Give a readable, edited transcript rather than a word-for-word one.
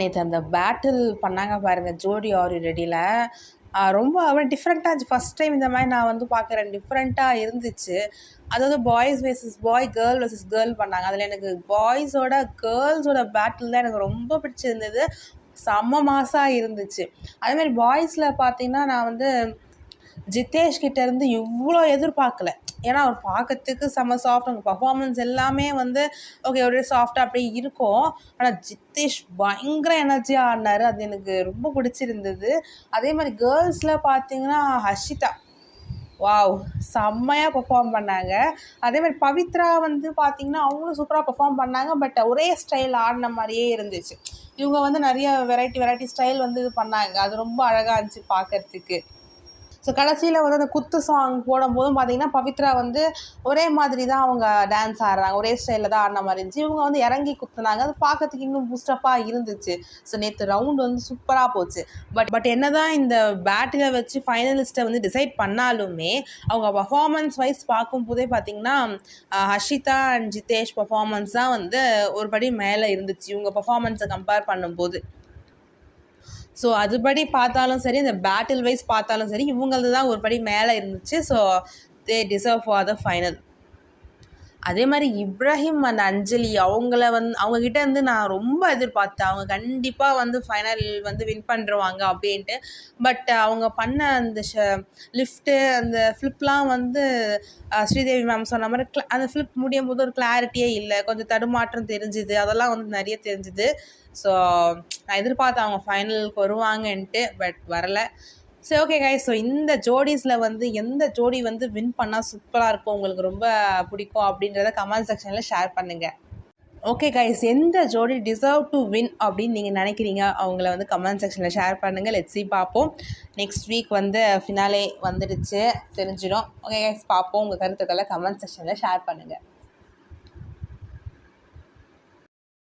நேற்று அந்த பேட்டில் பண்ணாங்க பாருங்கள் ஜோடி ஆர் யூ ரெடியில். ரொம்ப டிஃப்ரெண்ட்டாக இருந்துச்சு. ஃபஸ்ட் டைம் இந்த மாதிரி நான் வந்து பார்க்குறேன். டிஃப்ரெண்ட்டாக இருந்துச்சு. அதாவது பாய்ஸ் வெர்சஸ் பாய், கேர்ள் வெர்சஸ் கேர்ள் பண்ணாங்க. அதில் எனக்கு கேர்ள்ஸோட பேட்டில் தான் எனக்கு ரொம்ப பிடிச்சிருந்தது. செம்ம மாசாக இருந்துச்சு. அதேமாதிரி பாய்ஸில் பார்த்தீங்கன்னா நான் வந்து ஜித்தேஷ் கிட்டேருந்து இவ்வளோ எதிர்பார்க்கல. ஏன்னா அவர் பார்க்கறதுக்கு செம்ம சாஃப்ட். அவங்க பர்ஃபார்மன்ஸ் எல்லாமே வந்து ஓகே ஒரே சாஃப்டாக அப்படியே இருக்கும். ஆனால் ஜித்தேஷ் பயங்கர எனர்ஜியாக ஆடினார். அது எனக்கு ரொம்ப பிடிச்சிருந்தது. அதே மாதிரி கேர்ள்ஸில் பார்த்தீங்கன்னா ஹர்ஷிதா வாவ் செம்மையாக பெர்ஃபார்ம் பண்ணாங்க. அதே மாதிரி பவித்ரா வந்து பார்த்திங்கன்னா அவங்களும் சூப்பராக பெர்ஃபார்ம் பண்ணாங்க. பட் ஒரே ஸ்டைல் ஆடின மாதிரியே இருந்துச்சு. இவங்க வந்து நிறைய வெரைட்டி ஸ்டைல் வந்து இது பண்ணாங்க. அது ரொம்ப அழகாக இருந்துச்சு பார்க்குறதுக்கு. ஸோ கடைசியில் வந்து அந்த குத்து சாங் போடும்போதும் பார்த்திங்கன்னா பவித்ரா வந்து ஒரே மாதிரி தான் அவங்க டான்ஸ் ஆடுறாங்க. ஒரே ஸ்டைலில் தான் ஆடின மாதிரி இருந்துச்சு. இவங்க வந்து இறங்கி குத்துனாங்க. அது பார்க்கறதுக்கு இன்னும் பூஸ்டப்பாக இருந்துச்சு. ஸோ நேற்று ரவுண்ட் வந்து சூப்பராக போச்சு. பட் என்ன தான் இந்த பேட்டில் வச்சு ஃபைனலிஸ்ட்டை வந்து டிசைட் பண்ணாலுமே அவங்க பர்ஃபார்மன்ஸ் வைஸ் பார்க்கும்போதே பார்த்திங்கன்னா ஹர்ஷிதா அண்ட் ஜித்தேஷ் பர்ஃபார்மன்ஸ் தான் வந்து ஒரு படி மேலே இருந்துச்சு இவங்க பர்ஃபார்மன்ஸை கம்பேர் பண்ணும்போது. ஸோ அதுபடி பார்த்தாலும் சரி, இந்த பேட்டில் வைஸ் பார்த்தாலும் சரி, இவங்களது தான் ஒரு படி மேலே இருந்துச்சு. So they deserve for the final. அதே மாதிரி இப்ராஹிம் அண்ட் அஞ்சலி அவங்கக்கிட்ட இருந்து நான் ரொம்ப எதிர்பார்த்தேன். அவங்க கண்டிப்பாக வந்து ஃபைனல் வந்து வின் பண்ணுருவாங்க அப்படின்ட்டு. பட் அவங்க பண்ண அந்த லிஃப்ட்டு அந்த ஃப்ளிப்லாம் வந்து ஸ்ரீதேவி மேம் சொன்ன மாதிரி அந்த ஃப்ளிப் முடியும் போது ஒரு கிளாரிட்டியே இல்லை. கொஞ்சம் தடுமாற்றம் தெரிஞ்சுது. அதெல்லாம் வந்து நிறைய தெரிஞ்சுது. ஸோ நான் எதிர்பார்த்தேன் அவங்க ஃபைனலுக்கு வருவாங்கன்ட்டு. பட் வரலை. சரி ஓகே கைஸ். ஸோ இந்த ஜோடிஸில் வந்து எந்த ஜோடி வந்து வின் பண்ணால் சூப்பராக இருக்கும், உங்களுக்கு ரொம்ப பிடிக்கும் அப்படின்றத கமெண்ட் செக்ஷனில் ஷேர் பண்ணுங்கள். ஓகே கைஸ், எந்த ஜோடி டிசர்வ் டு வின் அப்படின்னு நீங்கள் நினைக்கிறீங்க அவங்கள வந்து கமெண்ட் செக்ஷனில் ஷேர் பண்ணுங்கள். லெட்ஸ் சீ பார்ப்போம். நெக்ஸ்ட் வீக் வந்து ஃபினாலே வந்துடுச்சு, தெரிஞ்சிடும். ஓகே கைஸ், பார்ப்போம். உங்கள் கருத்துக்களை கமெண்ட் செக்ஷனில் ஷேர் பண்ணுங்கள்.